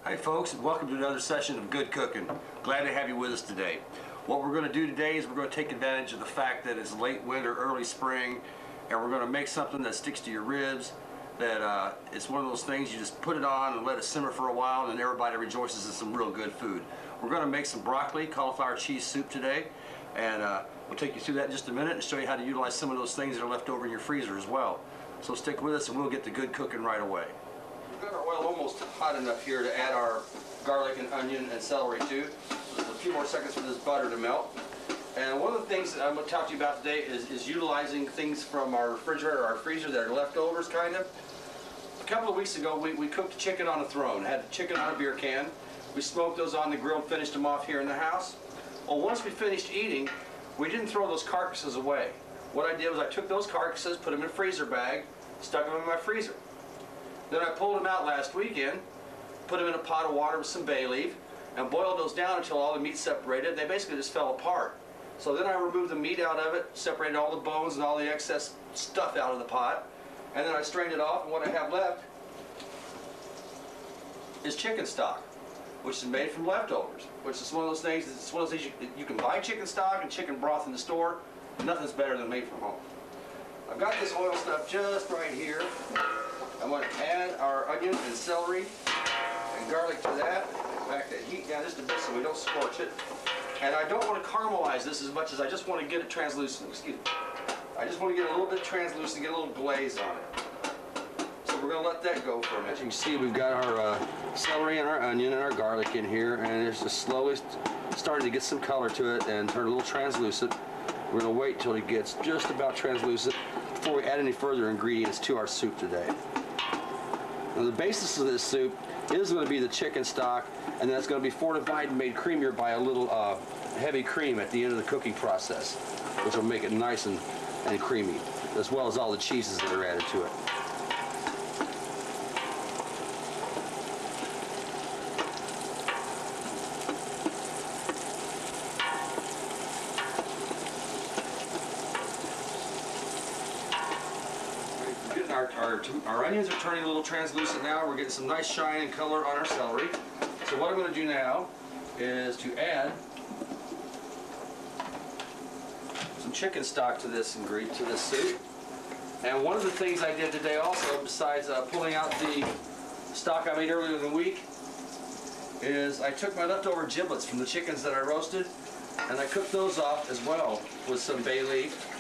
Hi folks, and welcome to another session of Good Cooking. Glad to have you with us today. What we're going to do today is we're going to take advantage of the fact that it's late winter, early spring, and we're going to make something that sticks to your ribs, that it's one of those things you just put it on and let it simmer for a while and then everybody rejoices in some real good food. We're going to make some broccoli, cauliflower cheese soup today, and we'll take you through that in just a minute and show you how to utilize some of those things that are left over in your freezer as well. So stick with us and we'll get to good cooking right away. We've got our oil almost hot enough here to add our garlic and onion and celery to. There's a few more seconds for this butter to melt. And one of the things that I'm going to talk to you about today is utilizing things from our refrigerator or our freezer that are leftovers, kind of. A couple of weeks ago, we cooked chicken on a throne. Had the chicken on a beer can. We smoked those on the grill and finished them off here in the house. Well, once we finished eating, we didn't throw those carcasses away. What I did was I took those carcasses, put them in a freezer bag, stuck them in my freezer. Then I pulled them out last weekend, put them in a pot of water with some bay leaf, and boiled those down until all the meat separated. They basically just fell apart. So then I removed the meat out of it, separated all the bones and all the excess stuff out of the pot, and then I strained it off, and what I have left is chicken stock, which is made from leftovers, which is one of those things, you can buy chicken stock and chicken broth in the store, but nothing's better than made from home. I've got this oil stuff just right here. I'm going to add our onion and celery and garlic to that. Back that heat down just a bit so we don't scorch it. And I don't want to caramelize this as much as I just want to get it translucent. Excuse me. I just want to get a little bit translucent, get a little glaze on it. So we're going to let that go for a minute. As you can see, we've got our celery and our onion and our garlic in here, and it's just slowly starting to get some color to it and turn a little translucent. We're going to wait till it gets just about translucent before we add any further ingredients to our soup today. Now, the basis of this soup is going to be the chicken stock, and that's going to be fortified and made creamier by a little heavy cream at the end of the cooking process, which will make it nice and creamy, as well as all the cheeses that are added to it. Our onions are turning a little translucent now. We're getting some nice shine and color on our celery. So what I'm going to do now is to add some chicken stock to this soup. And one of the things I did today also, besides pulling out the stock I made earlier in the week, is I took my leftover giblets from the chickens that I roasted, and I cooked those off as well with some bay leaf.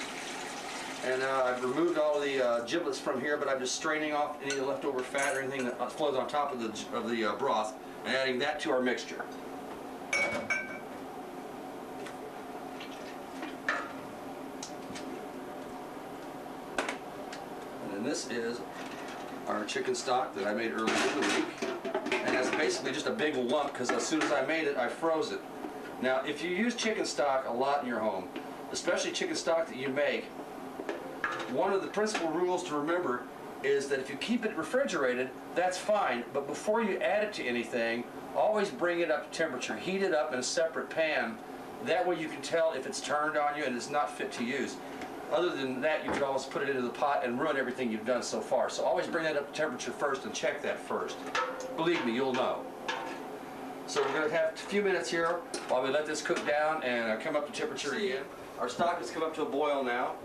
And I've removed all the giblets from here, but I'm just straining off any leftover fat or anything that floats on top of the broth and adding that to our mixture. And then this is our chicken stock that I made earlier in the week. And that's basically just a big lump because as soon as I made it, I froze it. Now, if you use chicken stock a lot in your home, especially chicken stock that you make, one of the principal rules to remember is that if you keep it refrigerated, that's fine, but before you add it to anything, always bring it up to temperature. Heat it up in a separate pan. That way you can tell if it's turned on you and it's not fit to use. Other than that, you could always put it into the pot and ruin everything you've done so far. So always bring that up to temperature first and check that first. Believe me, you'll know. So we're going to have a few minutes here while we let this cook down and come up to temperature again. Our stock has come up to a boil now.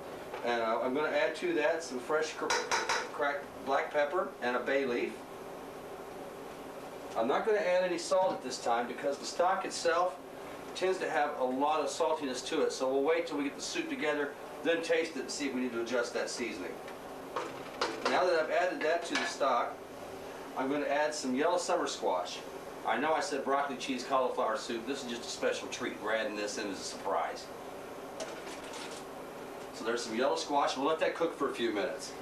And I'm going to add to that some fresh cracked black pepper and a bay leaf. I'm not going to add any salt at this time because the stock itself tends to have a lot of saltiness to it. So we'll wait till we get the soup together, then taste it and see if we need to adjust that seasoning. Now that I've added that to the stock, I'm going to add some yellow summer squash. I know I said broccoli, cheese, cauliflower soup. This is just a special treat. We're adding this in as a surprise. So there's some yellow squash. We'll let that cook for a few minutes.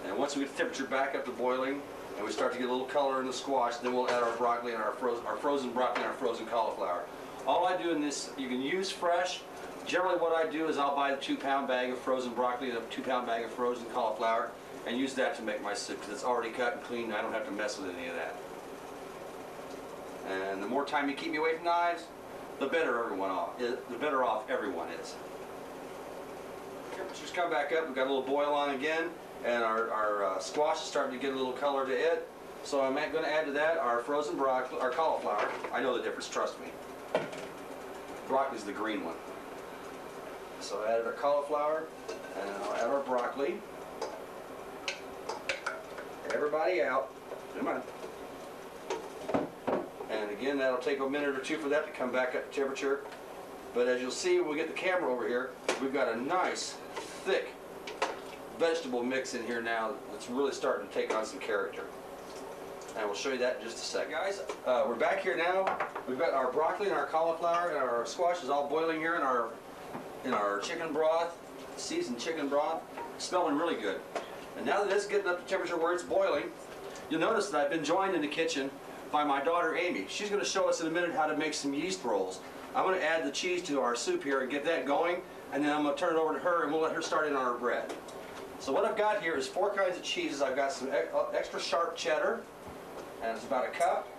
And once we get the temperature back up to boiling and we start to get a little color in the squash, then we'll add our broccoli and our frozen broccoli and our frozen cauliflower. All I do in this, you can use fresh. Generally what I do is I'll buy a 2-pound bag of frozen broccoli and a 2-pound bag of frozen cauliflower and use that to make my soup because it's already cut and clean. I don't have to mess with any of that. And the more time you keep me away from knives, the better off everyone is. Temperature's come back up. We've got a little boil on again, and our squash is starting to get a little color to it. So I'm going to add to that our frozen broccoli, our cauliflower. I know the difference, trust me. Broccoli's the green one. So I added our cauliflower, and I'll add our broccoli. Everybody out. Come on. And again, that'll take a minute or two for that to come back up to temperature. But as you'll see when we get the camera over here, we've got a nice, thick vegetable mix in here now that's really starting to take on some character. And we'll show you that in just a second. Guys, we're back here now. We've got our broccoli and our cauliflower and our squash is all boiling here in our chicken broth, seasoned chicken broth. It's smelling really good. And now that it's getting up to temperature where it's boiling, you'll notice that I've been joined in the kitchen by my daughter Amy. She's going to show us in a minute how to make some yeast rolls. I'm going to add the cheese to our soup here and get that going, and then I'm going to turn it over to her and we'll let her start in on our bread. So what I've got here is 4 kinds of cheeses. I've got some extra sharp cheddar, and it's about a cup.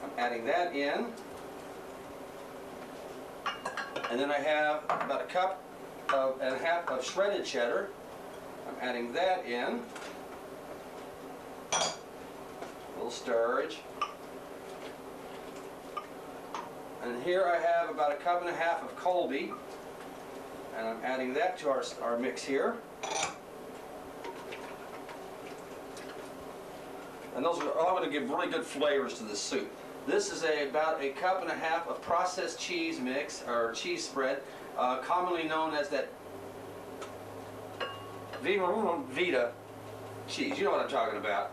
I'm adding that in. And then I have about a cup and a half of shredded cheddar. I'm adding that in. A little stirge. And here I have about a cup and a half of Colby. And I'm adding that to our mix here. And those are all going to give really good flavors to this soup. This is about a cup and a half of processed cheese mix, or cheese spread, commonly known as that Vita cheese. You know what I'm talking about.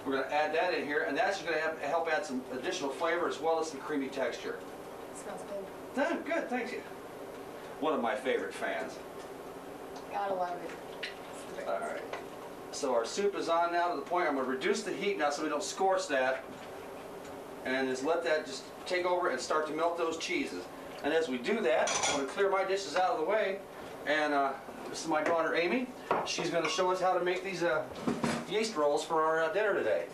We're going to add that in here, and that's going to help add some additional flavor as well as some creamy texture. It smells good. Done. Good, thank you. One of my favorite fans. Gotta love it. All right. So our soup is on now to the point I'm going to reduce the heat now so we don't scorch that. And just let that just take over and start to melt those cheeses. And as we do that, I'm going to clear my dishes out of the way. And this is my daughter Amy. She's going to show us how to make these yeast rolls for our dinner today.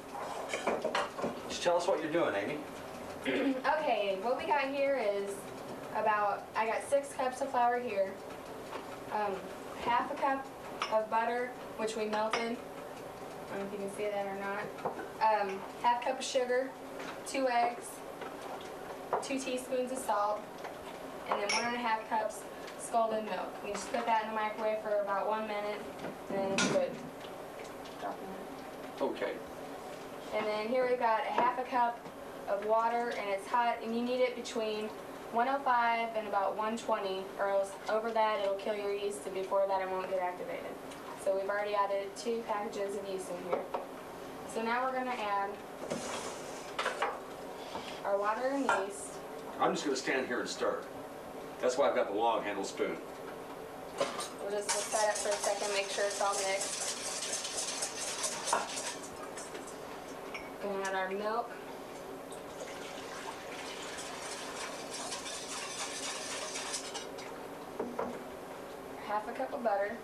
Just tell us what you're doing, Amy. Okay, what we got here is I got 6 cups of flour here, half a cup of butter, which we melted. I don't know if you can see that or not. Half cup of sugar, 2 eggs, 2 teaspoons of salt, and then 1.5 cups scalded milk. You just put that in the microwave for about 1 minute, and then it's good. Okay. And then here we've got a half a cup of water, and it's hot, and you need it between 105 and about 120, or else over that it'll kill your yeast, and before that it won't get activated. So we've already added 2 packages of yeast in here. So now we're going to add our water and yeast. I'm just going to stand here and stir. That's why I've got the long handle spoon. We'll just mix that up for a second, make sure it's all mixed. Going to add our milk. Half a cup of butter.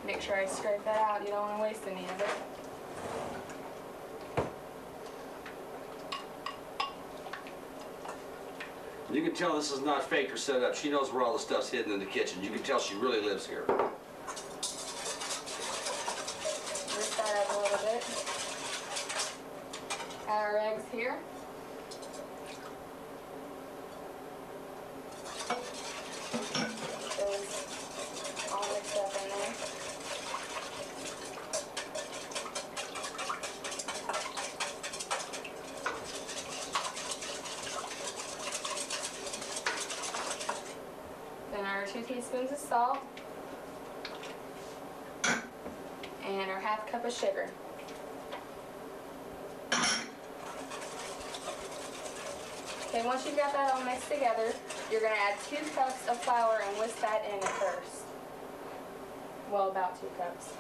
Make sure I scrape that out. You don't want to waste any of it. You can tell this is not fake or set up. She knows where all the stuff's hidden in the kitchen. You can tell she really lives here. Mix that up a little bit. Add our eggs here. Those all mixed up in there. Then our 2 teaspoons of salt. And our half cup of sugar. Okay, once you've got that all mixed together, you're going to add 2 cups of flour and whisk that in first. Well, about 2 cups.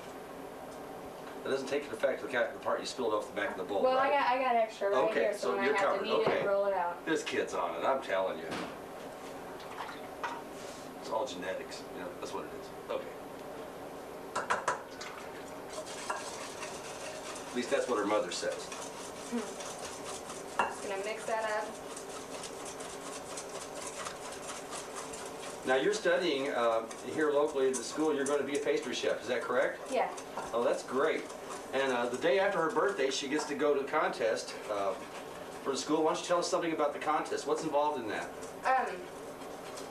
That doesn't take the effect of the part you spilled off the back of the bowl, Well, right? I got extra right Okay, here, so so when I you're have covered, to knead okay. it, roll it out. This kid's on it, I'm telling you. It's all genetics, you know, that's what it is. Okay. At least that's what her mother says. Just going to mix that up. Now you're studying here locally at the school. You're going to be a pastry chef. Is that correct? Yeah. Oh, that's great. And the day after her birthday, she gets to go to the contest for the school. Why don't you tell us something about the contest? What's involved in that?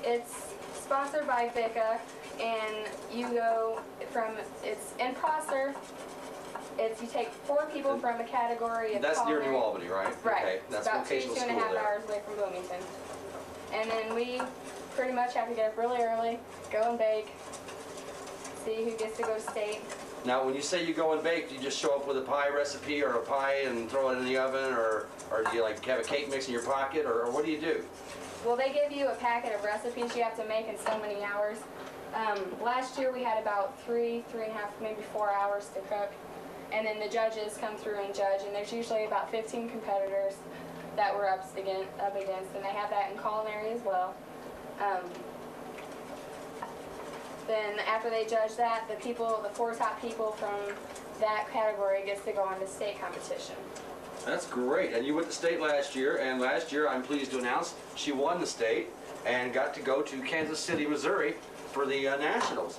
It's sponsored by VICA, and you go from, it's in Prosser. It's, you take 4 people from a category of That's near culinary. New Albany, right? Right. Okay. That's about vocational 2.5 school there. hours away from Bloomington. And then we pretty much have to get up really early, go and bake, see who gets to go to state. Now, when you say you go and bake, do you just show up with a pie recipe or a pie and throw it in the oven, or do you like have a cake mix in your pocket, or what do you do? Well, they give you a packet of recipes you have to make in so many hours. Last year we had about 3.5, maybe 4 hours to cook. And then the judges come through and judge, and there's usually about 15 competitors that we're up against, and they have that in culinary as well. Then after they judge that, the 4 top people from that category gets to go on to state competition. That's great. And you went to state last year, and last year, I'm pleased to announce, she won the state and got to go to Kansas City, Missouri for the Nationals.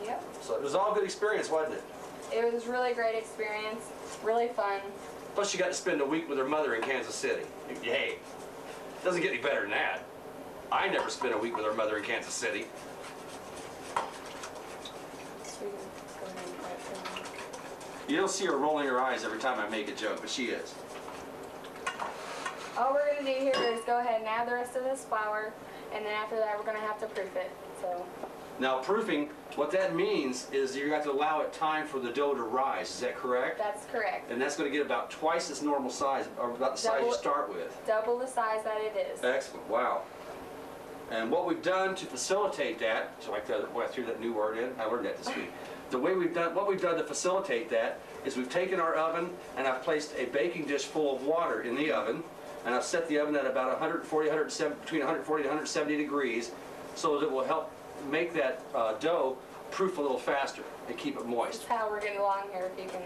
Yep. So it was all a good experience, wasn't it? It was a really great experience, really fun. Plus, she got to spend a week with her mother in Kansas City. Hey, doesn't get any better than that. I never spent a week with her mother in Kansas City. You don't see her rolling her eyes every time I make a joke, but she is. All we're going to do here is go ahead and add the rest of this flour, and then after that we're going to have to proof it. So. Now, proofing, what that means is you have to allow it time for the dough to rise. Is that correct? That's correct. And that's going to get about twice its normal size, or about the size you start with. Double the size that it is. Excellent. Wow. And what we've done to facilitate that, so I threw that new word in. I learned that this week. What we've done to facilitate that is we've taken our oven and I've placed a baking dish full of water in the oven, and I've set the oven at about 140, 170, between 140 and 170 degrees, so that it will help make that dough proof a little faster and keep it moist. That's how we're getting along here. If you can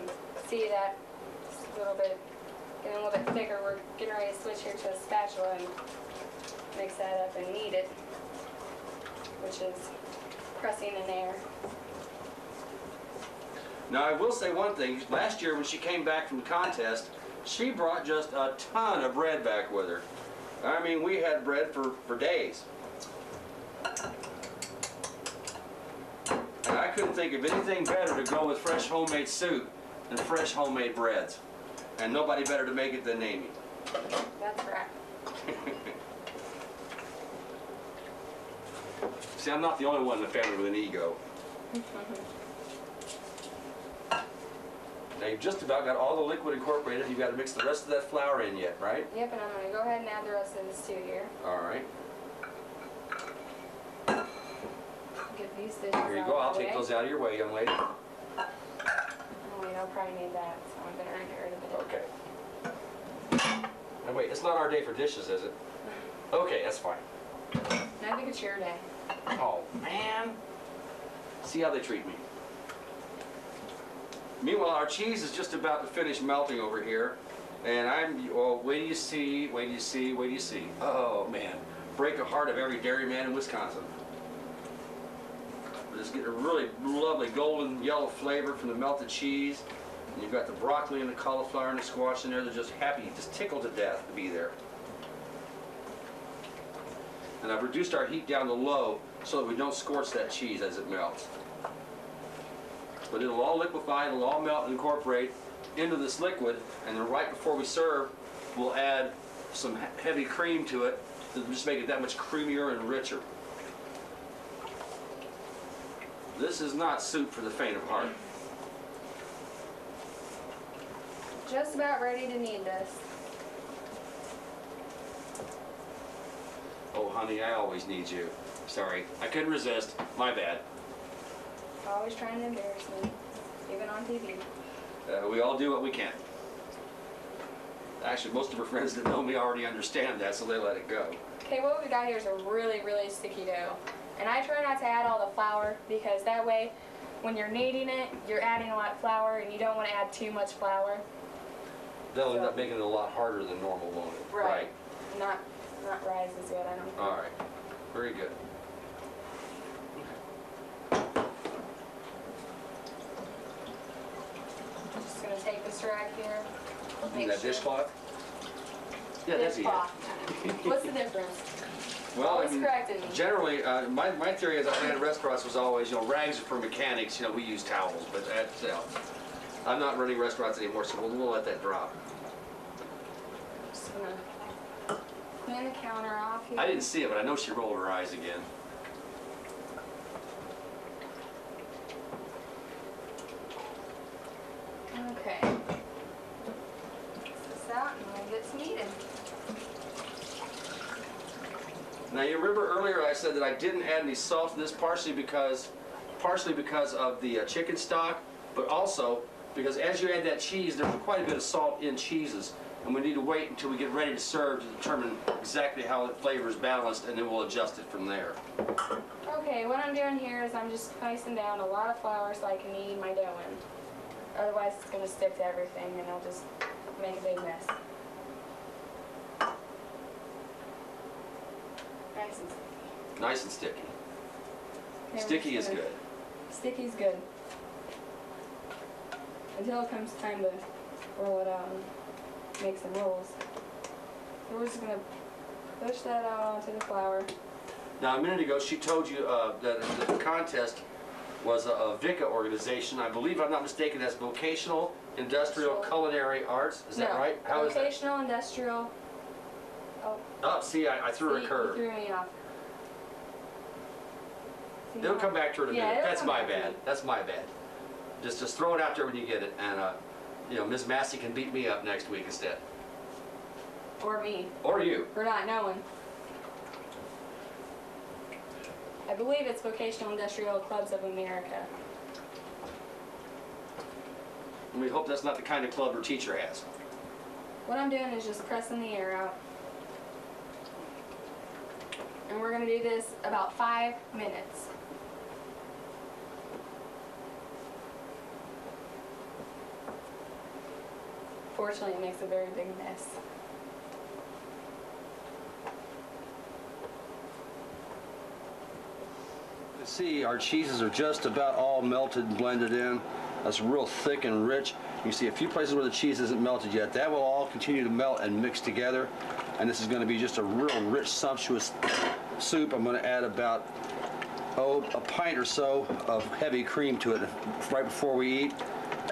see that, it's a little bit, getting a little bit thicker. We're getting ready to switch here to a spatula and mix that up and knead it, which is pressing in air. Now, I will say one thing. Last year when she came back from the contest, she brought just a ton of bread back with her. I mean, we had bread for days. And I couldn't think of anything better to go with fresh homemade soup than fresh homemade breads. And nobody better to make it than Amy. That's right. See, I'm not the only one in the family with an ego. Now, you've just about got all the liquid incorporated. You've got to mix the rest of that flour in yet, right? Yep, and I'm going to go ahead and add the rest of this too here. All right. Get these dishes Here you out go. of I'll the take way. those out of your way, young lady. Oh, wait, I'll probably need that, so I'm going to get rid of it. Okay. Now, wait, it's not our day for dishes, is it? Okay, that's fine. No, I think it's your day. Oh, man. See how they treat me. Meanwhile, our cheese is just about to finish melting over here. And well, wait till you see, wait till you see, wait till you see. Oh, man. Break the heart of every dairyman in Wisconsin. We're just getting a really lovely golden yellow flavor from the melted cheese. And you've got the broccoli and the cauliflower and the squash in there. They're just happy, just tickled to death to be there. And I've reduced our heat down to low so that we don't scorch that cheese as it melts. But it'll all liquefy, it'll all melt and incorporate into this liquid, and then right before we serve, we'll add some heavy cream to it to just make it that much creamier and richer. This is not soup for the faint of heart. Just about ready to knead this. Oh, honey, I always need you. Sorry, I couldn't resist. My bad. Always trying to embarrass me, even on TV. We all do what we can. Actually, most of her friends that know me already understand that, so they let it go. Okay, what we got here is a really, really sticky dough. And I try not to add all the flour because that way, when you're kneading it, you're adding a lot of flour and you don't want to add too much flour. They'll end up making it a lot harder than normal, won't it? Right. Not rise as good, I don't think. All right. Very good. gonna take this rack here. You that dishcloth? Yeah, that's it. Dishcloth. What's the difference? Well, Always correcting me. generally, my theory as I ran restaurants was always, rags are for mechanics. We use towels, but that's, I'm not running restaurants anymore, so we'll let that drop. Just gonna clean the counter off here. I didn't see it, but I know she rolled her eyes again. Okay. Get this out and we'll get some eating. Now you remember earlier I said that I didn't add any salt to this, partially because of the chicken stock, but also because as you add that cheese, there's quite a bit of salt in cheeses, and we need to wait until we get ready to serve to determine exactly how the flavor is balanced, and then we'll adjust it from there. Okay, what I'm doing here is I'm just placing down a lot of flour so I can knead my dough in. Otherwise it's going to stick to everything and it'll just make a big mess. Nice and sticky. Nice and sticky. Okay, Sticky is good. Sticky's good. Until it comes time to roll it out and make some rolls. So we're just going to push that out onto the flour. Now a minute ago she told you that the contest was a VICA organization. I believe, if I'm not mistaken, that's Vocational Industrial Culinary Arts. Is that right? How is that? Vocational Industrial. Oh, see, I threw her a You curve. threw me off. See It'll how- come back to her in a Yeah, minute. it'll That's come my back to bad. me. That's my bad. Just throw it out there when you get it, and Ms. Massey can beat me up next week instead. Or me. Or you. For not knowing. I believe it's Vocational Industrial Clubs of America. And we hope that's not the kind of club her teacher has. What I'm doing is just pressing the air out. And we're going to do this about 5 minutes. Fortunately, it makes a very big mess. You see, our cheeses are just about all melted and blended in. That's real thick and rich. You see a few places where the cheese isn't melted yet. That will all continue to melt and mix together. And this is going to be just a real rich, sumptuous soup. I'm going to add about, a pint or so of heavy cream to it right before we eat.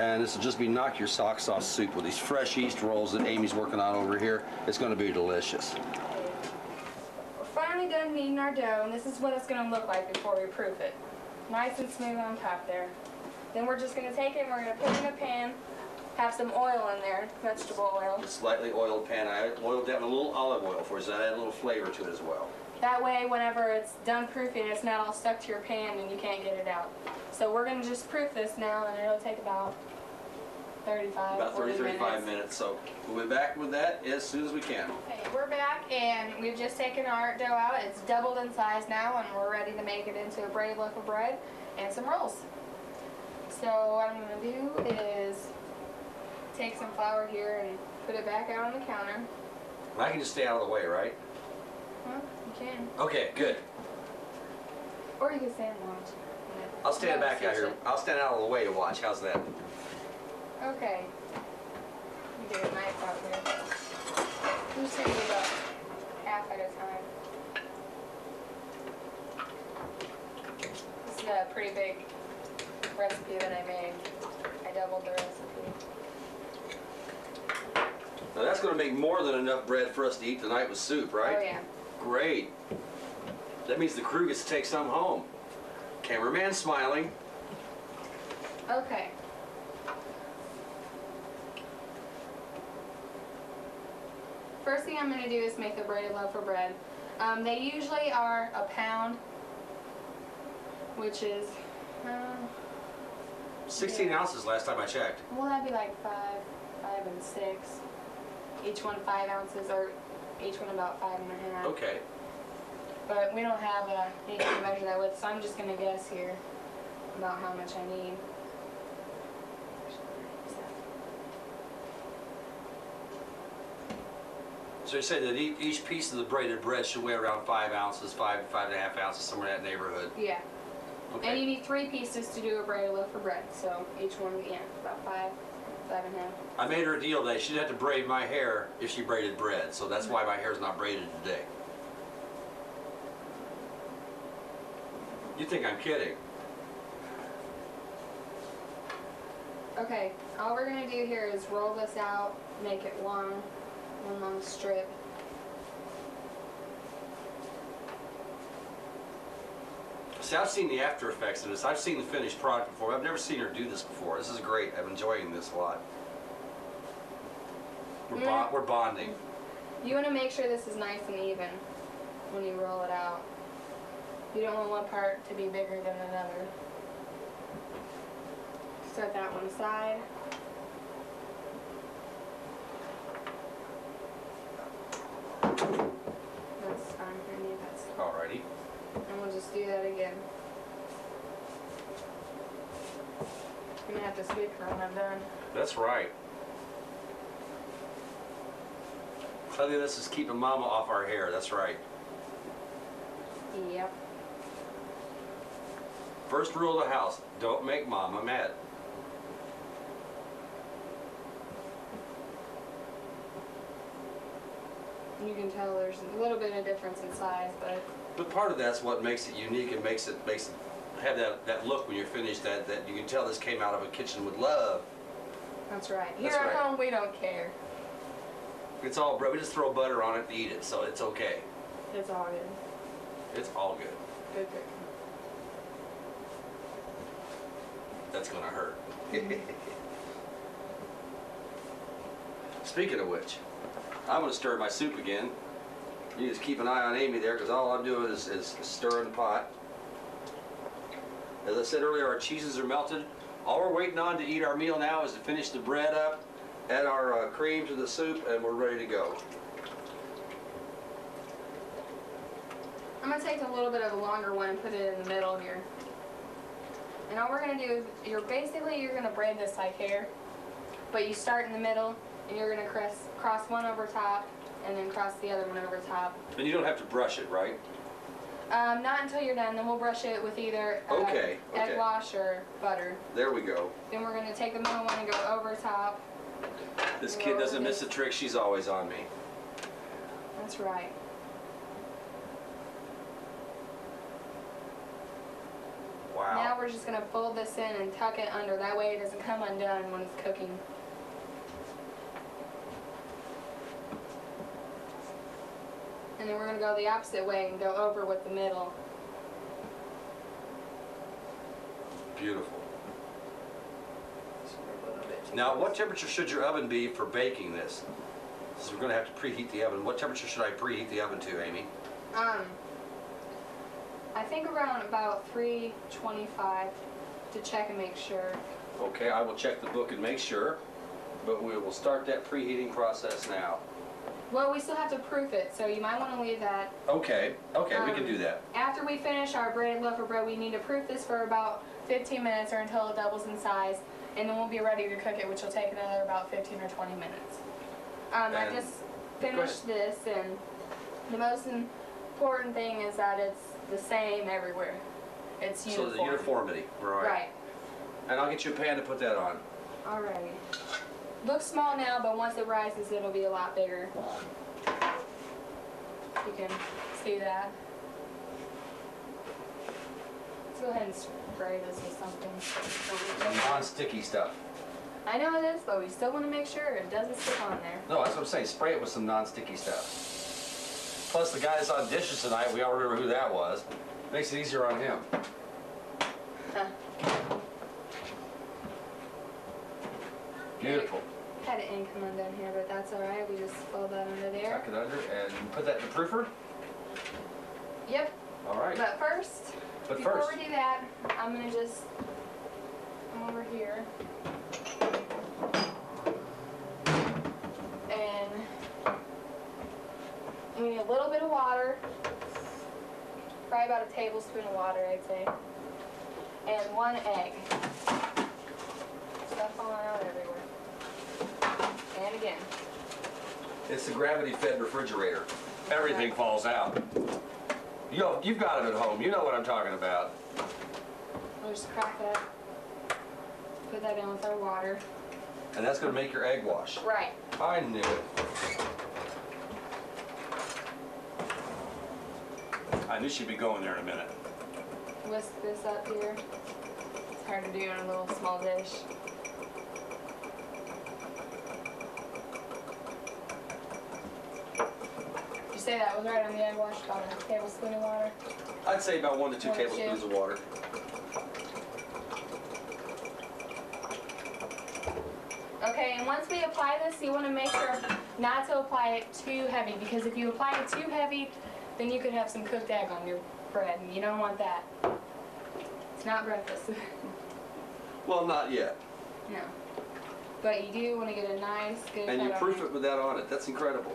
And this will just be knock your socks off soup with these fresh yeast rolls that Amy's working on over here. It's going to be delicious. We're finally done kneading our dough, and this is what it's going to look like before we proof it. Nice and smooth on top there. Then we're just going to take it and we're going to put it in a pan, have some oil in there, vegetable oil. A slightly oiled pan. I oiled that with a little olive oil for you, so I add a little flavor to it as well. That way, whenever it's done proofing, it's not all stuck to your pan and you can't get it out. So we're going to just proof this now, and it'll take about 35, About 30, 40 35 minutes. So we'll be back with that as soon as we can. Okay, we're back, and we've just taken our dough out. It's doubled in size now, and we're ready to make it into a braided loaf of bread and some rolls. So what I'm going to do is take some flour here and put it back out on the counter. I can just stay out of the way, right? Well, you can. Okay, good. Or you can stand and watch. I'll stand back out here. I'll stand out of the way to watch. How's that? Okay. You get a knife out here. I'm just going to do about half at a time. This is a pretty big recipe that I made. I doubled the recipe. Now that's going to make more than enough bread for us to eat tonight with soup, right? Oh yeah. Great. That means the crew gets to take some home. Cameraman smiling. Okay. First thing I'm going to do is make the braided loaf of bread. They usually are a pound, which is, 16 yeah. ounces last time I checked. Well, that'd be like 5 and 6. Each one 5 ounces, or each one about 5.5. Okay. But we don't have anything to measure that with, so I'm just going to guess here about how much I need. So you say that each piece of the braided bread should weigh around 5 ounces, 5.5 ounces, somewhere in that neighborhood. Yeah. And you Okay. need 3 pieces to do a braided loaf of bread, so each one, yeah, about 7 half. I made her a deal that she didn't have to braid my hair if she braided bread, so that's why my hair's not braided today. You think I'm kidding? Okay, all we're gonna do here is roll this out, make it long, one long strip. See, I've seen the after effects of this. I've seen the finished product before. I've never seen her do this before. This is great. I'm enjoying this a lot. We're bonding. You want to make sure this is nice and even when you roll it out. You don't want one part to be bigger than another. Set that one aside. That's fine for me. That's. Alrighty. And we'll just do that again. I'm gonna have to sweep her when I'm done. That's right. Cleanliness is keeping mama off our hair. That's right. Yep. First rule of the house, don't make mama mad. You can tell there's a little bit of difference in size, But part of that's what makes it unique and makes it have that look when you're finished, that you can tell this came out of a kitchen with love. that's right. Here That's at right. home, we don't care. It's all bread. We just throw butter on it and eat it, so it's okay. It's all good. It's all good. Good cooking. That's gonna hurt. Speaking of which, I'm gonna stir my soup again. You just keep an eye on Amy there, because all I'm doing is stirring the pot. As I said earlier, our cheeses are melted. All we're waiting on to eat our meal now is to finish the bread up, add our cream to the soup, and we're ready to go. I'm gonna take a little bit of a longer one and put it in the middle here. And all we're gonna do is you're gonna braid this like hair, but you start in the middle and you're gonna cross one over top and then cross the other one over top. And you don't have to brush it, right? Not until you're done. Then we'll brush it with either Okay. egg wash or butter. There we go. Then we're gonna take the middle one and go over top. This kid doesn't miss a trick. She's always on me. That's right. Wow. Now we're just gonna fold this in and tuck it under. That way it doesn't come undone when it's cooking. And then we're gonna go the opposite way and go over with the middle. Beautiful. Now, what temperature should your oven be for baking this? So we're going to have to preheat the oven. What temperature should I preheat the oven to, Amy? I think around about 325 to check and make sure. Okay, I will check the book and make sure, but we will start that preheating process now. Well, we still have to proof it, so you might want to leave that. Okay, we can do that. After we finish our breaded loaf of bread, we need to proof this for about 15 minutes or until it doubles in size, and then we'll be ready to cook it, which will take another about 15 or 20 minutes. I just finished this, and the most important thing is that it's the same everywhere. It's uniform. So the uniformity, right. Right. And I'll get you a pan to put that on. Alrighty. Looks small now, but once it rises, it'll be a lot bigger. You can see that. Let's go ahead and spray this with something. Some non-sticky stuff. I know it is, but we still want to make sure it doesn't stick on there. No, that's what I'm saying. Spray it with some non-sticky stuff. Plus, the guy that's on dishes tonight, we all remember who that was. Makes it easier on him. Huh. Beautiful. Had an ink come undone here, but that's alright. We just fold that under there. Tuck it under and put that in the proofer. Yep. All right. But first, before we do that, I'm going to just come over here. And we need a little bit of water. Probably about a tablespoon of water, I'd say. And 1 egg. Stuff falling out everywhere. And again. It's the gravity-fed refrigerator. Everything falls out. You've got them at home. You know what I'm talking about. We'll just crack that. Put that in with our water. And that's going to make your egg wash. Right. I knew it. I knew she'd be going there in a minute. Whisk this up here. It's hard to do in a little small dish. Did you say that was right on the egg wash? About a tablespoon of water? I'd say about 1 to 2 1 to 2. tablespoons of water. Okay, and once we apply this, you want to make sure not to apply it too heavy, because if you apply it too heavy, then you could have some cooked egg on your bread, and you don't want that. It's not breakfast. Well, not yet. No. But you do want to get a nice, good And you cut on proof it with that on it. That's incredible.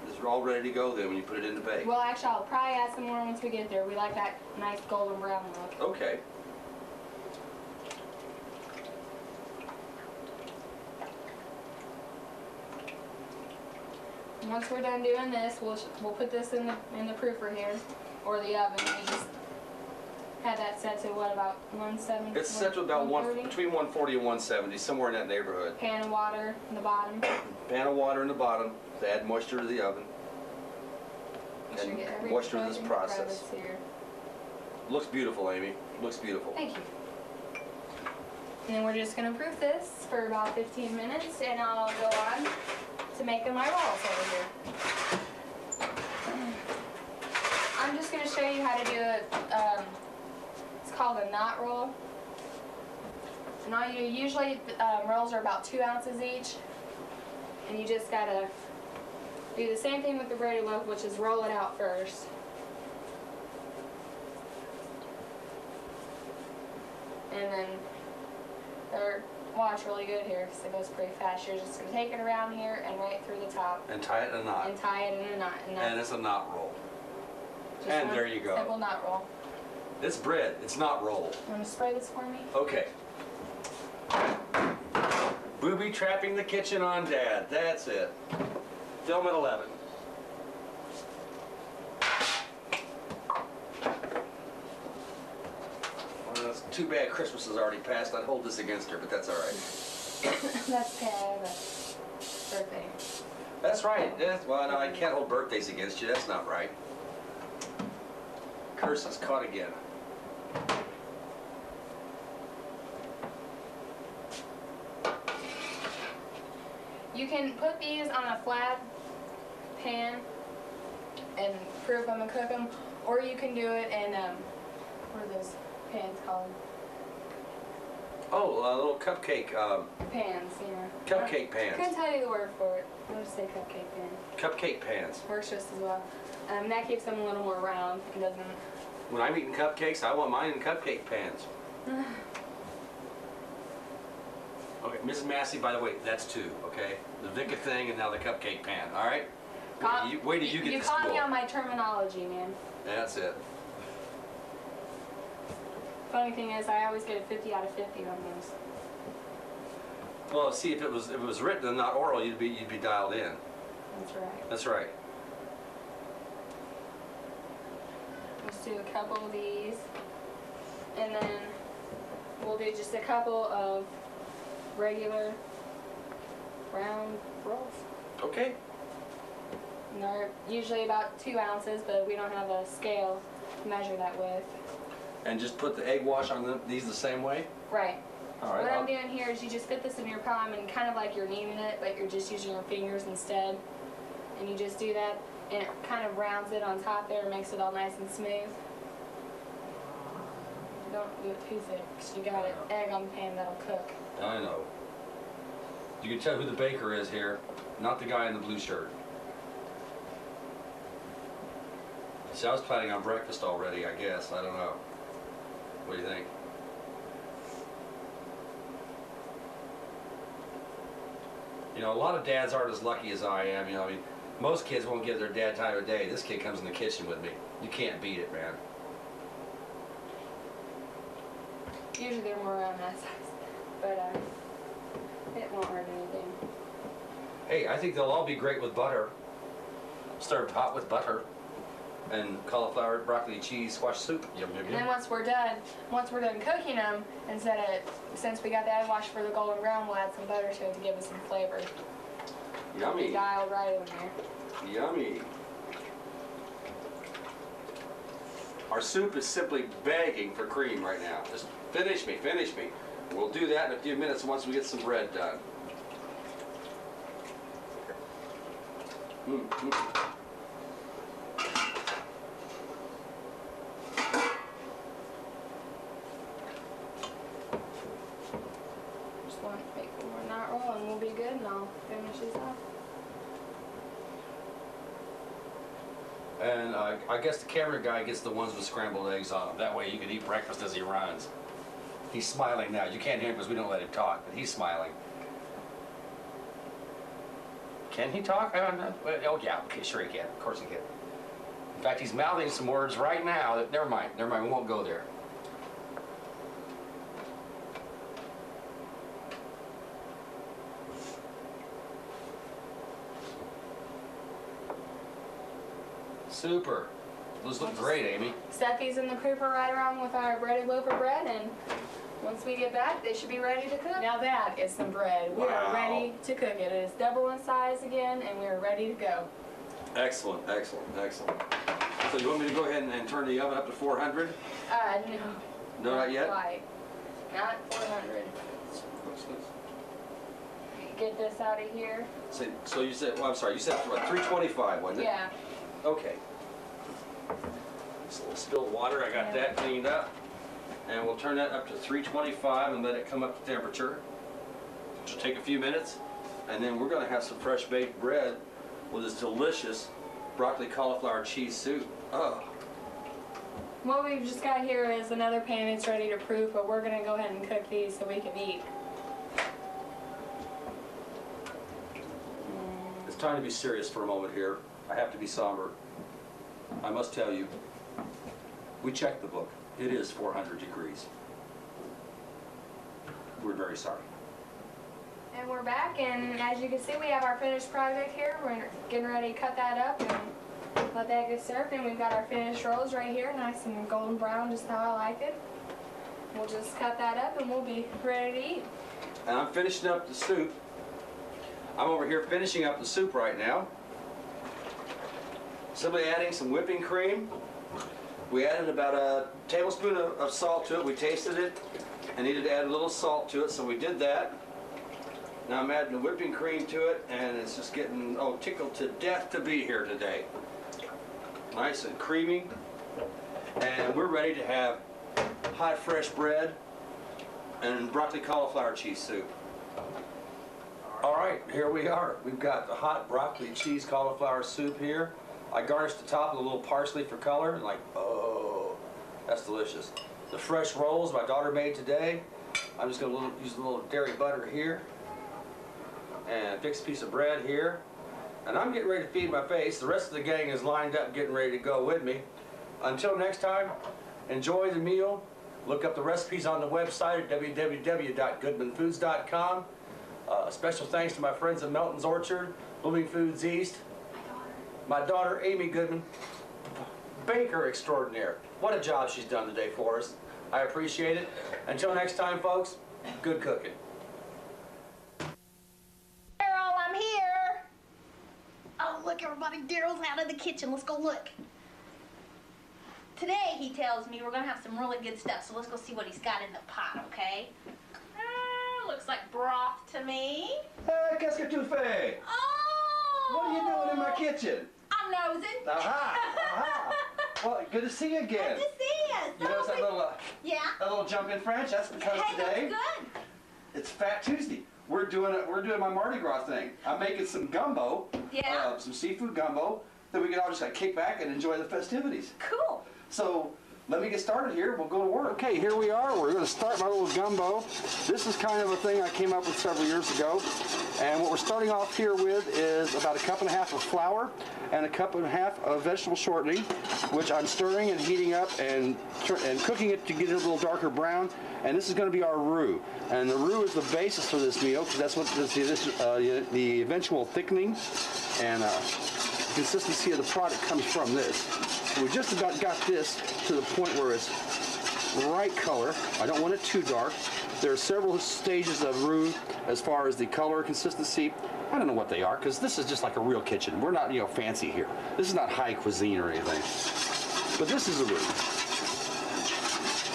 It's all ready to go then when you put it in the bake. Well, actually, I'll probably add some more once we get there. We like that nice golden brown look. Okay. Once we're done doing this, we'll put this in the proofer here, or the oven. We just had that set to what, about 170? It's set to about 130? between 140 and 170, somewhere in that neighborhood. Pan of water in the bottom. Pan of water in the bottom to add moisture to the oven. Make sure you get And every moisture to this nook and process. crevice here. Looks beautiful, Amy. Looks beautiful. Thank you. And then we're just going to proof this for about 15 minutes, and I'll go on to making my rolls over here. I'm just going to show you how to do it. It's called a knot roll. And all you do, usually rolls are about 2 ounces each, and you just got to do the same thing with the breaded loaf, which is roll it out first. And then watch really good here because it goes pretty fast. You're just going to take it around here and right through the top. And tie it in a knot. And tie it in a knot. And it's a knot roll. Just And one there you go. Simple knot roll. It's bread. It's not roll. You want to spray this for me? Okay. Booby trapping the kitchen on Dad. That's it. Film at 11. Well, it's too bad Christmas has already passed. I'd hold this against her, but that's all right. That's okay. I have a birthday. That's right. Well, no, I can't hold birthdays against you. That's not right. Curse is caught again. You can put these on a flat pan and proof them and cook them, or you can do it in, what are those pans called? Oh, a little cupcake, Pans, you know. cupcake I couldn't pans. tell you the word for it. I'll just say cupcake pan. Cupcake pans. Works just as well. That keeps them a little more round. It doesn't. When I'm eating cupcakes, I want mine in cupcake pans. Okay, Mrs. Massey, by the way, that's 2, okay? The Vicka thing and now the cupcake pan, all right? Wait till you get You to caught school. me on my terminology, man. That's it. Funny thing is, I always get a 50 out of 50 on those. Well, see, if it was written and not oral, you'd be dialed in. That's right. That's right. Let's do a couple of these, and then we'll do just a couple of regular round rolls. Okay. And they're usually about 2 ounces, but we don't have a scale to measure that with. And just put the egg wash on these the same way? Right. All right. What I'm doing here is you just fit this in your palm and kind of like you're kneading it, but you're just using your fingers instead. And you just do that, and it kind of rounds it on top there and makes it all nice and smooth. Don't do it too thick, because you got an egg on the pan that'll cook. I know. You can tell who the baker is here, not the guy in the blue shirt. See, I was planning on breakfast already, I guess. I don't know. What do you think? You know, a lot of dads aren't as lucky as I am. You know, I mean, most kids won't give their dad time of day. This kid comes in the kitchen with me. You can't beat it, man. Usually they're more around that size, but it won't hurt anything. Hey, I think they'll all be great with butter. Served hot with butter. and cauliflower, broccoli, cheese, squash soup. Yum, yum, And then yum. once we're done cooking them, since we got the egg wash for the golden brown, we'll add some butter to it to give it some flavor. Yummy. Dialed right in there. Yummy. Our soup is simply begging for cream right now. Just finish me, finish me. We'll do that in a few minutes once we get some bread done. Just want to make one more knot roll and we'll be good, and I'll finish these off. And I guess the camera guy gets the ones with scrambled eggs on them. That way you can eat breakfast as he runs. He's smiling now. You can't hear him because we don't let him talk, but he's smiling. Can he talk? I don't know. Oh yeah, okay, sure he can. Of course he can. In fact, he's mouthing some words right now that, never mind, we won't go there. Super. Those look great, Amy. Set these in the cooper right around with our breaded loaf of bread, and once we get back, they should be ready to cook. Now that is some bread. We are ready to cook it. It is double in size again, and we are ready to go. Excellent, excellent, excellent. So you want me to go ahead and turn the oven up to 400? No. No, not yet? Quite. Not 400. Get this out of here. So you said, well, I'm sorry, you said what, 325, wasn't it? Yeah. Okay. Just a little spilled water, I got that cleaned up. And we'll turn that up to 325 and let it come up to temperature. Which will take a few minutes. And then we're gonna have some fresh baked bread with this delicious broccoli cauliflower cheese soup. Oh. What we've just got here is another pan that's ready to proof, but we're gonna go ahead and cook these so we can eat. It's time to be serious for a moment here. I have to be somber. I must tell you, we checked the book. It is 400 degrees. We're very sorry. And we're back, and as you can see, we have our finished project here. We're getting ready to cut that up and let that get served, and we've got our finished rolls right here, nice and golden brown, just how I like it. We'll just cut that up and we'll be ready to eat. And I'm finishing up the soup. I'm over here finishing up the soup right now. Simply adding some whipping cream. We added about a tablespoon of salt to it. We tasted it and needed to add a little salt to it, so we did that. Now I'm adding the whipping cream to it, and it's just getting, tickled to death to be here today. Nice and creamy. And we're ready to have hot fresh bread and broccoli cauliflower cheese soup. All right, here we are. We've got the hot broccoli cheese cauliflower soup here. I garnished the top with a little parsley for color, and oh, that's delicious. The fresh rolls my daughter made today. I'm just gonna use a little dairy butter here, and fix a piece of bread here. And I'm getting ready to feed my face. The rest of the gang is lined up getting ready to go with me. Until next time, enjoy the meal. Look up the recipes on the website at www.goodmanfoods.com. Special thanks to my friends at Melton's Orchard, Blooming Foods East. My daughter, Amy Goodman, baker extraordinaire. What a job she's done today for us. I appreciate it. Until next time, folks, good cooking. Darrel, I'm here. Oh, look, everybody, Darrel's out of the kitchen. Let's go look. Today, he tells me we're going to have some really good stuff, so let's go see what he's got in the pot, okay? Looks like broth to me. Hey, qu'est-ce que tu fais? Oh! What are you doing in my kitchen? I'm nosing. Aha! Aha! Well, good to see you again. Good to see you. You notice that little, Yeah. that little jump in French? That's because Hey, today that's good. it's Fat Tuesday. We're doing my Mardi Gras thing. I'm making some gumbo, Yeah. some seafood gumbo, that we can all just kick back and enjoy the festivities. Cool. So let me get started here. We'll go to work. Okay, here we are. We're going to start my little gumbo. This is kind of a thing I came up with several years ago. And what we're starting off here with is about 1.5 cups of flour and 1.5 cups of vegetable shortening, which I'm stirring and heating up and cooking it to get it a little darker brown. And this is going to be our roux. And the roux is the basis for this meal, because that's what the eventual thickening and consistency of the product comes from this. we just about got this to the point where it's right color. I don't want it too dark. There are several stages of roux as far as the color consistency. I don't know what they are, because this is just like a real kitchen. We're not, fancy here. This is not high cuisine or anything. But this is a roux.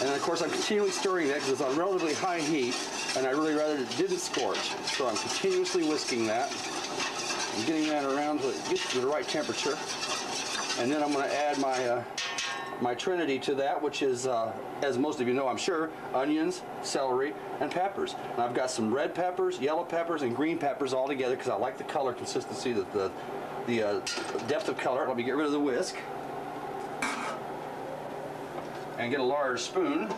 And of course I'm continually stirring that because it's on relatively high heat, and I really rather it didn't scorch. So I'm continuously whisking that and getting that around so it gets to the right temperature. And then I'm going to add my trinity to that, which is, as most of you know, I'm sure, onions, celery, and peppers. And I've got some red peppers, yellow peppers, and green peppers all together because I like the color consistency, the depth of color. Let me get rid of the whisk and get a large spoon.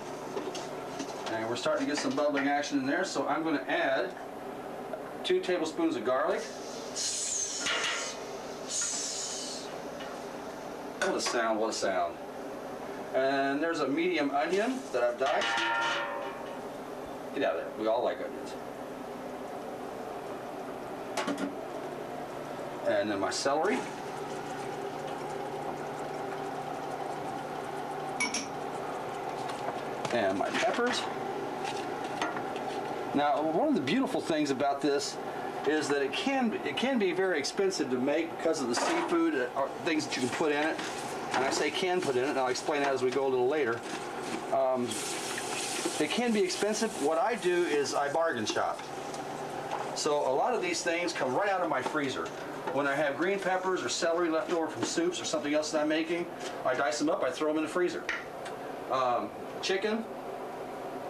And we're starting to get some bubbling action in there, so I'm going to add 2 tablespoons of garlic. What a sound, what a sound. And there's a medium onion that I've diced. Get out of there, we all like onions. And then my celery. And my peppers. Now, one of the beautiful things about this is that it can be very expensive to make because of the seafood or things that you can put in it. And I say can put in it, and I'll explain that as we go a little later. It can be expensive. What I do is I bargain shop. So a lot of these things come right out of my freezer. When I have green peppers or celery left over from soups or something else that I'm making, I dice them up, I throw them in the freezer. Chicken,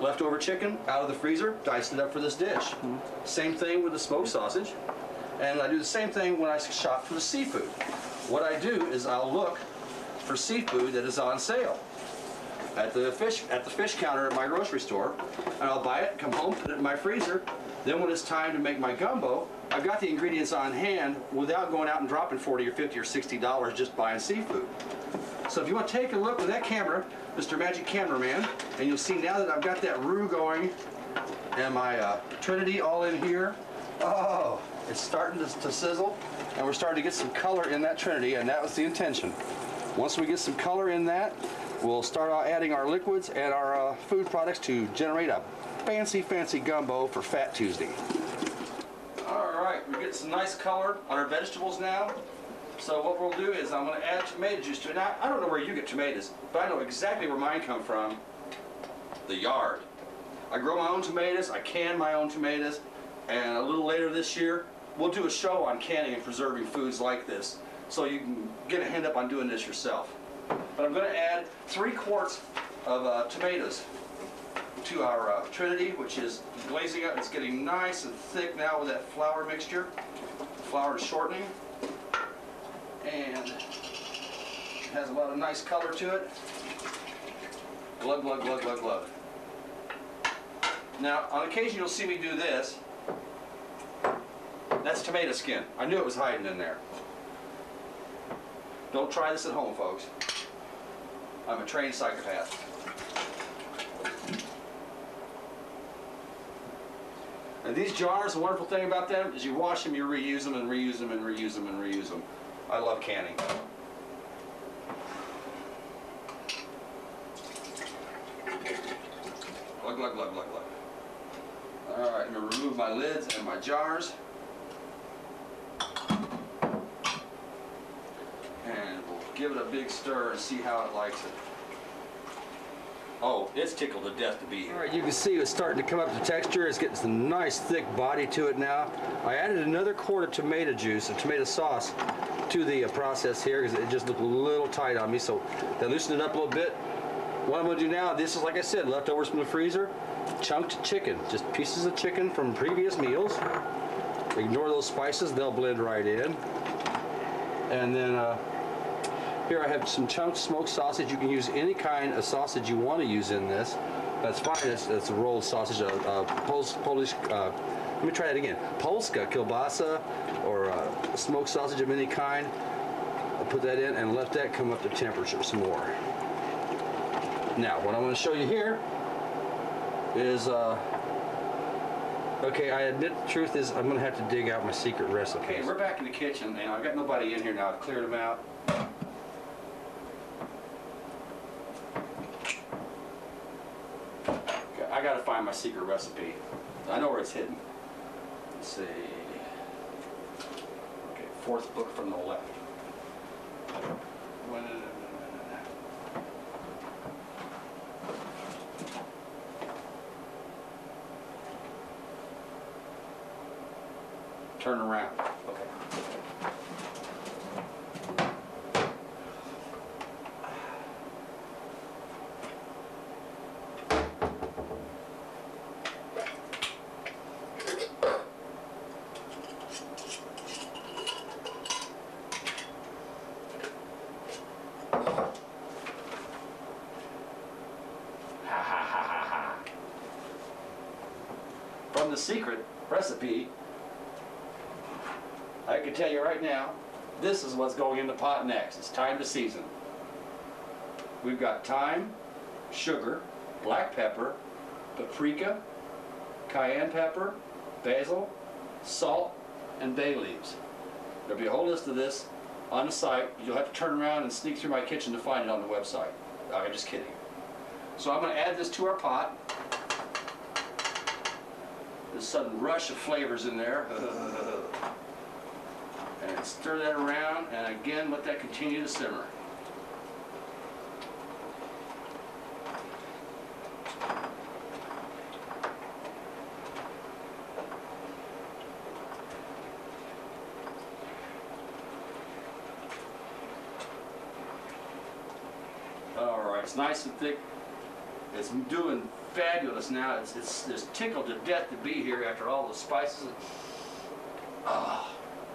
leftover chicken, out of the freezer, diced it up for this dish. Same thing with the smoked sausage. And I do the same thing when I shop for the seafood. What I do is I'll look for seafood that is on sale at the fish counter at my grocery store, and I'll buy it, come home, put it in my freezer. Then when it's time to make my gumbo, I've got the ingredients on hand without going out and dropping $40 or $50 or $60 just buying seafood. So if you want to take a look with that camera, Mr. Magic Cameraman, and you'll see now that I've got that roux going and my trinity all in here. Oh, it's starting to sizzle, and we're starting to get some color in that trinity, and that was the intention. Once we get some color in that, we'll start adding our liquids and our food products to generate a fancy, fancy gumbo for Fat Tuesday. All right, we're getting some nice color on our vegetables now. So what we'll do is I'm going to add tomato juice to it. Now, I don't know where you get tomatoes, but I know exactly where mine come from, the yard. I grow my own tomatoes, I can my own tomatoes, and a little later this year, we'll do a show on canning and preserving foods like this, so you can get a hand up on doing this yourself. But I'm going to add 3 quarts of tomatoes to our trinity, which is glazing up. It's getting nice and thick now with that flour mixture. The flour is shortening, and it has a lot of nice color to it. Glug, glug, glug, glug, glug. Now, on occasion you'll see me do this. That's tomato skin. I knew it was hiding in there. Don't try this at home, folks. I'm a trained psychopath. And these jars, the wonderful thing about them is you wash them, you reuse them, and reuse them, and reuse them, and reuse them. I love canning. Glug, glug, glug, glug, glug. All right, I'm going to remove my lids and my jars. And we'll give it a big stir and see how it likes it. Oh, it's tickled to death to be here. All right, you can see it's starting to come up to texture. It's getting some nice thick body to it now. I added another quart of tomato juice and tomato sauce to the process here because it just looked a little tight on me, so I loosened it up a little bit. What I'm going to do now, this is, like I said, leftovers from the freezer, chunked chicken, just pieces of chicken from previous meals. Ignore those spices, they'll blend right in. And then here I have some chunked smoked sausage. You can use any kind of sausage you want to use in this. That's fine. It's a rolled sausage, Polish. Let me try that again. Polska kielbasa, or smoked sausage of any kind. I'll put that in and let that come up to temperature some more. Now, what I'm going to show you here is, okay, I admit the truth is I'm going to have to dig out my secret recipes. Okay, we're back in the kitchen, and I've got nobody in here now. I've cleared them out. I gotta find my secret recipe. I know where it's hidden. Let's see. Okay, fourth book from the left. Turn around. Okay. From the secret recipe, I can tell you right now, this is what's going in the pot next. It's time to season. We've got thyme, sugar, black pepper, paprika, cayenne pepper, basil, salt, and bay leaves. There'll be a whole list of this on the site. You'll have to turn around and sneak through my kitchen to find it on the website. I'm just kidding. So I'm going to add this to our pot. There's a sudden rush of flavors in there. And stir that around, and again let that continue to simmer. Alright, it's nice and thick. It's doing fabulous now. It's tickled to death to be here after all the spices. Oh,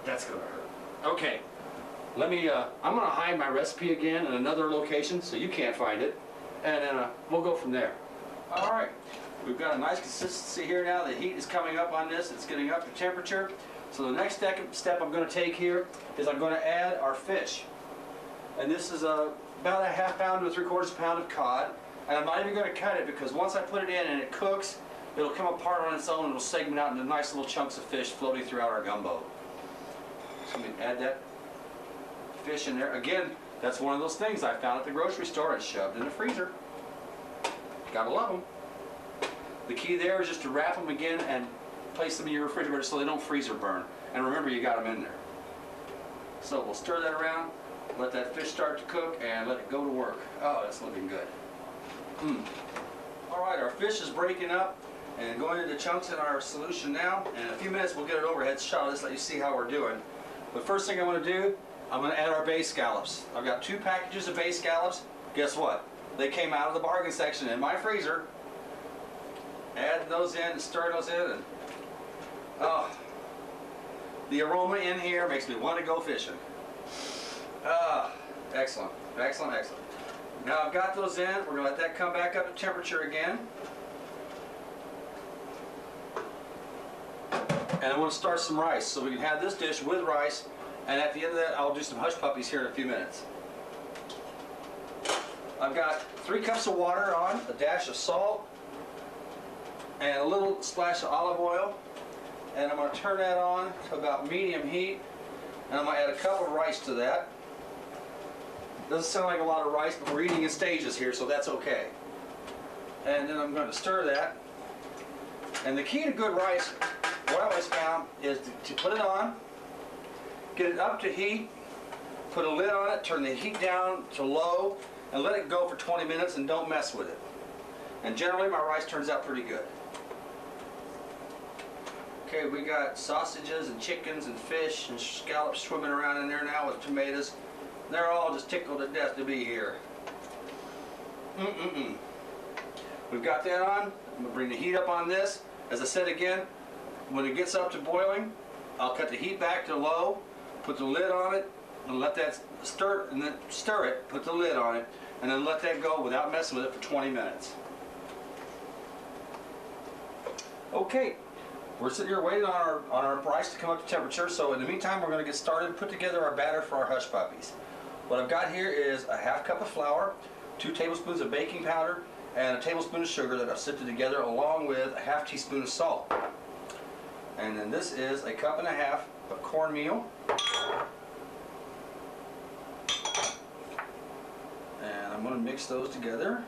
that's gonna hurt. Okay, let me, I'm gonna hide my recipe again in another location so you can't find it, and then we'll go from there. All right, we've got a nice consistency here now. The heat is coming up on this. It's getting up to temperature. So the next step I'm gonna take here is I'm gonna add our fish. And this is about a half pound to 3/4 pound of cod. And I'm not even gonna cut it because once I put it in and it cooks, it'll come apart on its own and it'll segment out into nice little chunks of fish floating throughout our gumbo. So we add that fish in there. Again, that's one of those things I found at the grocery store and shoved in the freezer. Gotta love them. The key there is just to wrap them again and place them in your refrigerator so they don't freeze or burn. And remember, you got them in there. So we'll stir that around, let that fish start to cook, and let it go to work. Oh, that's looking good. All right, our fish is breaking up and going into chunks in our solution now. And in a few minutes, we'll get it overhead shot. Let's let you see how we're doing. The first thing I want to do, I'm going to add our bay scallops. I've got 2 packages of bay scallops. Guess what? They came out of the bargain section in my freezer. Add those in and stir those in. And, oh, the aroma in here makes me want to go fishing. Excellent, excellent, excellent. Now I've got those in. We're going to let that come back up to temperature again. And I want to start some rice, so we can have this dish with rice, and at the end of that I'll do some hush puppies here in a few minutes. I've got 3 cups of water on, a dash of salt, and a little splash of olive oil, and I'm going to turn that on to about medium heat, and I'm going to add a cup of rice to that. Doesn't sound like a lot of rice, but we're eating in stages here, so that's okay. And then I'm going to stir that. And the key to good rice, what I always found, is to put it on, get it up to heat, put a lid on it, turn the heat down to low, and let it go for 20 minutes and don't mess with it. And generally my rice turns out pretty good. Okay, we got sausages and chickens and fish and scallops swimming around in there now with tomatoes. They're all just tickled to death to be here. We've got that on. I'm going to bring the heat up on this. As I said again, when it gets up to boiling, I'll cut the heat back to low, put the lid on it, and let that stir, and then stir it, put the lid on it, and then let that go without messing with it for 20 minutes. Okay, we're sitting here waiting on our rice to come up to temperature, so in the meantime we're going to get started and put together our batter for our hush puppies. What I've got here is a half cup of flour, 2 tablespoons of baking powder, and a tablespoon of sugar that I've sifted together along with a half teaspoon of salt. And then this is a cup and a half of cornmeal. And I'm going to mix those together.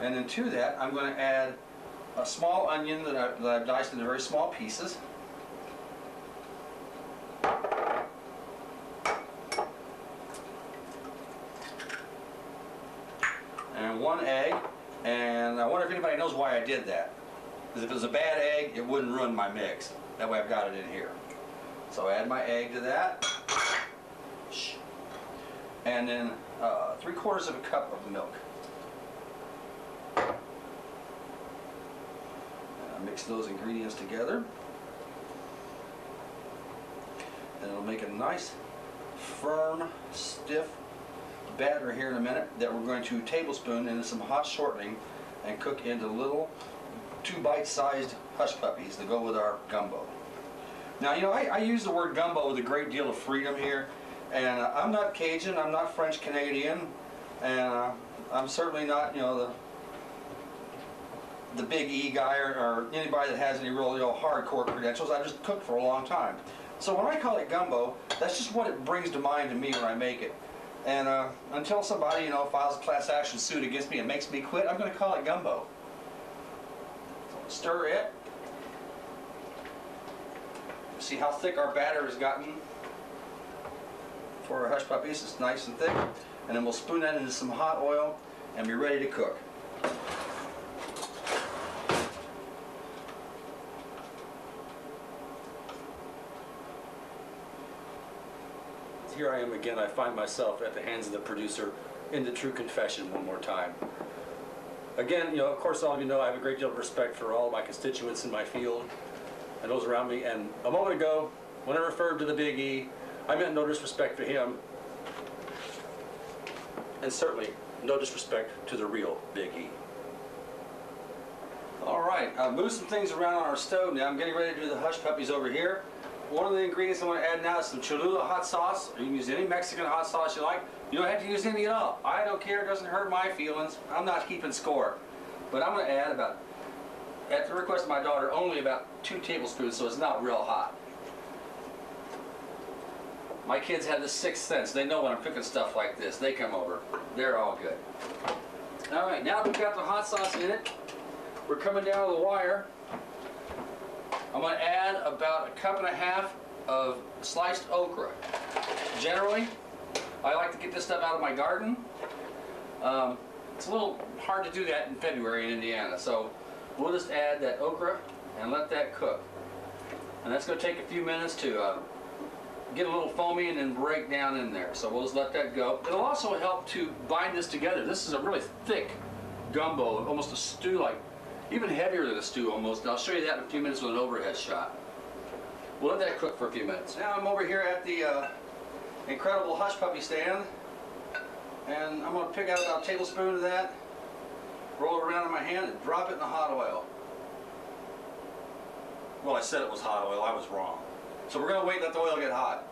And then to that, I'm going to add a small onion that I've diced into very small pieces. And 1 egg. And I wonder if anybody knows why I did that. Because if it was a bad egg, it wouldn't ruin my mix. That way I've got it in here. So I add my egg to that. And then 3/4 of a cup of milk. And I mix those ingredients together. And it'll make a nice, firm, stiff batter here in a minute that we're going to tablespoon into some hot shortening and cook into little 2 bite-sized hush puppies to go with our gumbo. Now, you know, I use the word gumbo with a great deal of freedom here, and I'm not Cajun, I'm not French Canadian, and I'm certainly not, you know, the big E guy or anybody that has any real, you know, hardcore credentials. I've just cooked for a long time. So when I call it gumbo, that's just what it brings to mind to me when I make it. And until somebody, you know, files a class action suit against me and makes me quit, I'm going to call it gumbo. So stir it. See how thick our batter has gotten for our hush puppies. It's nice and thick. And then we'll spoon that into some hot oil and be ready to cook. Here I am again. I find myself at the hands of the producer in the true confession one more time. Again, you know, of course, all of you know I have a great deal of respect for all of my constituents in my field and those around me. And a moment ago, when I referred to the Big E, I meant no disrespect for him, and certainly no disrespect to the real Big E. All right, I've moved some things around on our stove now. I'm getting ready to do the hush puppies over here. One of the ingredients I want to add now is some Cholula hot sauce. You can use any Mexican hot sauce you like. You don't have to use any at all. I don't care. It doesn't hurt my feelings. I'm not keeping score. But I'm going to add about, at the request of my daughter, only about 2 tablespoons, so it's not real hot. My kids have the 6th sense. They know when I'm cooking stuff like this. They come over. They're all good. All right, now that we've got the hot sauce in it, we're coming down to the wire. I'm going to add about 1.5 cups of sliced okra. Generally, I like to get this stuff out of my garden. It's a little hard to do that in February in Indiana, so we'll just add that okra and let that cook. And that's going to take a few minutes to get a little foamy and then break down in there. So we'll just let that go. It'll also help to bind this together. This is a really thick gumbo, almost a stew-like. Even heavier than a stew almost. I'll show you that in a few minutes with an overhead shot. We'll let that cook for a few minutes. Now I'm over here at the incredible hush puppy stand, and I'm going to pick out about a tablespoon of that, roll it around in my hand, and drop it in the hot oil. Well, I said it was hot oil. I was wrong. So we're going to wait and let the oil get hot.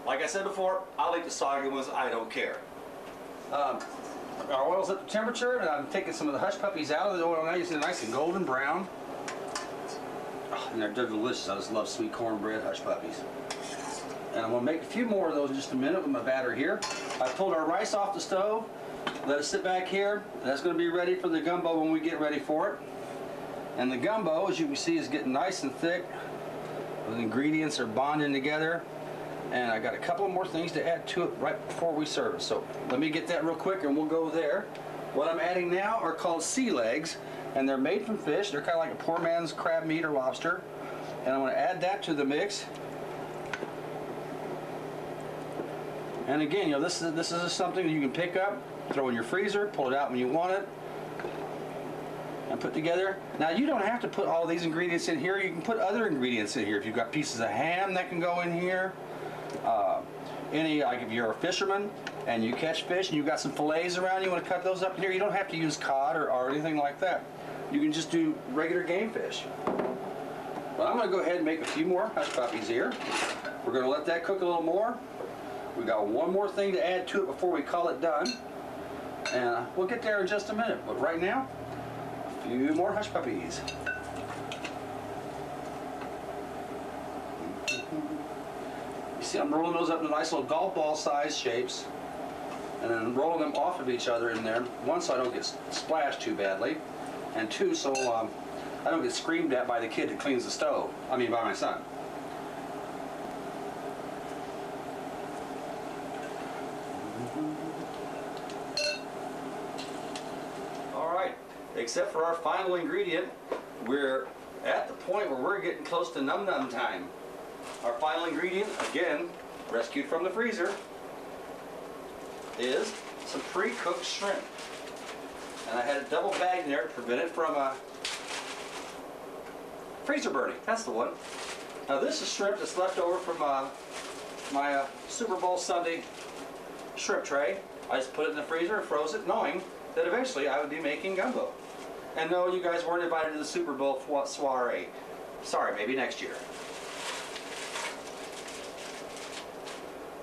Like I said before, I'll eat the soggy ones. I don't care. Our oil's at the temperature, and I'm taking some of the hush puppies out of the oil now. You see they're nice and golden brown. Oh, and they're delicious. I just love sweet cornbread hush puppies. And I'm going to make a few more of those in just a minute with my batter here. I pulled our rice off the stove. Let it sit back here. That's going to be ready for the gumbo when we get ready for it. And the gumbo, as you can see, is getting nice and thick. The ingredients are bonding together. And I got a couple more things to add to it right before we serve it. So let me get that real quick and we'll go there. What I'm adding now are called sea legs, and they're made from fish. They're kind of like a poor man's crab meat or lobster. And I'm going to add that to the mix. And again, you know, this is something that you can pick up, throw in your freezer, pull it out when you want it, and put together. Now you don't have to put all these ingredients in here. You can put other ingredients in here. If you've got pieces of ham that can go in here. Like if you're a fisherman and you catch fish and you've got some fillets around, you want to cut those up in here, you don't have to use cod or anything like that. You can just do regular game fish. But I'm going to go ahead and make a few more hush puppies here. We're going to let that cook a little more. We've got one more thing to add to it before we call it done. And we'll get there in just a minute. But right now, a few more hush puppies. See, I'm rolling those up into nice little golf ball size shapes. and then rolling them off of each other in there. One, so I don't get splashed too badly, and two, so I don't get screamed at by the kid that cleans the stove. I mean, by my son. All right, except for our final ingredient, we're at the point where we're getting close to num-num time. Our final ingredient, again, rescued from the freezer, is some pre-cooked shrimp. And I had it double bagged in there to prevent it from freezer burning. That's the one. Now this is shrimp that's left over from my Super Bowl Sunday shrimp tray. I just put it in the freezer and froze it, knowing that eventually I would be making gumbo. And no, you guys weren't invited to the Super Bowl soiree. Sorry, maybe next year.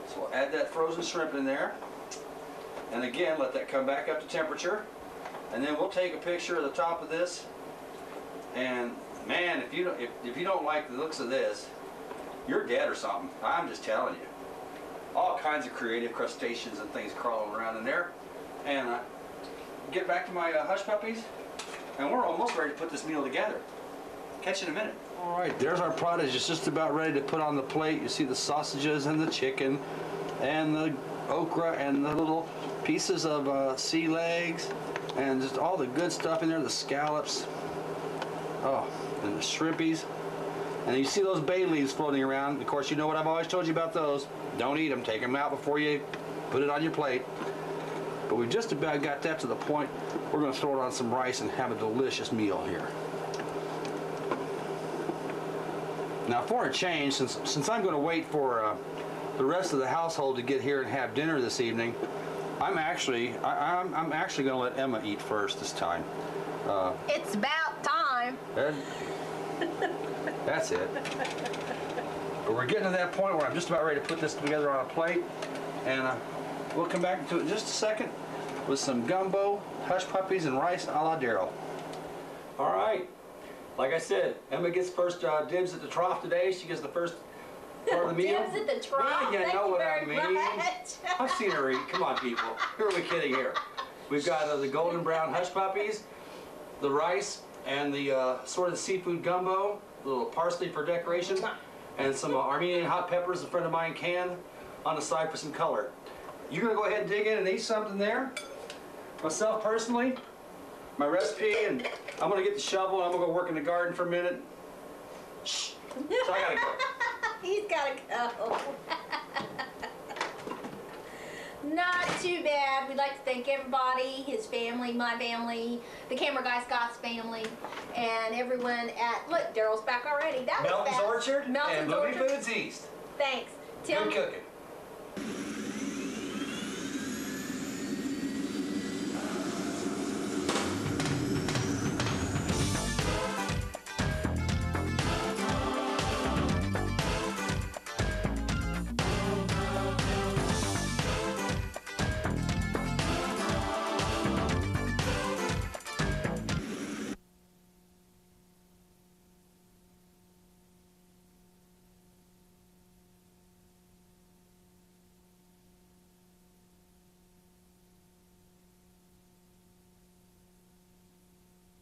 So we'll add that frozen shrimp in there. And again, let that come back up to temperature. And then we'll take a picture of the top of this. And man, if you don't like the looks of this, you're dead or something. I'm just telling you. All kinds of creative crustaceans and things crawling around in there. And get back to my hush puppies. And we're almost ready to put this meal together. Catch you in a minute. All right, there's our product. It's just about ready to put on the plate. You see the sausages and the chicken and the okra and the little pieces of sea legs and just all the good stuff in there, the scallops. Oh, and the shrimpies. And you see those bay leaves floating around. Of course, you know what I've always told you about those. Don't eat them. Take them out before you put it on your plate. But we've just about got that to the point we're going to throw it on some rice and have a delicious meal here. Now for a change, since I'm going to wait for the rest of the household to get here and have dinner this evening, I'm actually going to let Emma eat first this time. It's about time. That's it. But we're getting to that point where I'm just about ready to put this together on a plate, and we'll come back to it in just a second with some gumbo, hush puppies, and rice a la Darrel. All right. Like I said, Emma gets first dibs at the trough today. She gets the first part of the meal. Dibs at the trough. Yeah, you know what I Thank you mean. very much. I've seen her eat. Come on, people. Who are we kidding here? We've got the golden brown hush puppies, the rice, and the assorted seafood gumbo, a little parsley for decoration, and some Armenian hot peppers a friend of mine canned on the side for some color. You're going to go ahead and dig in and eat something there. Myself personally, my recipe, and I'm going to get the shovel and I'm going to go work in the garden for a minute. Shh. So I got to go. He's gotta go. Not too bad. We'd like to thank everybody, his family, my family, the camera guy Scott's family, and everyone at, look, Darrel's back already. That was Melton's fast. Orchard and Melton's Blooming Orchard. Foods East. Thanks. Tim. Good cooking.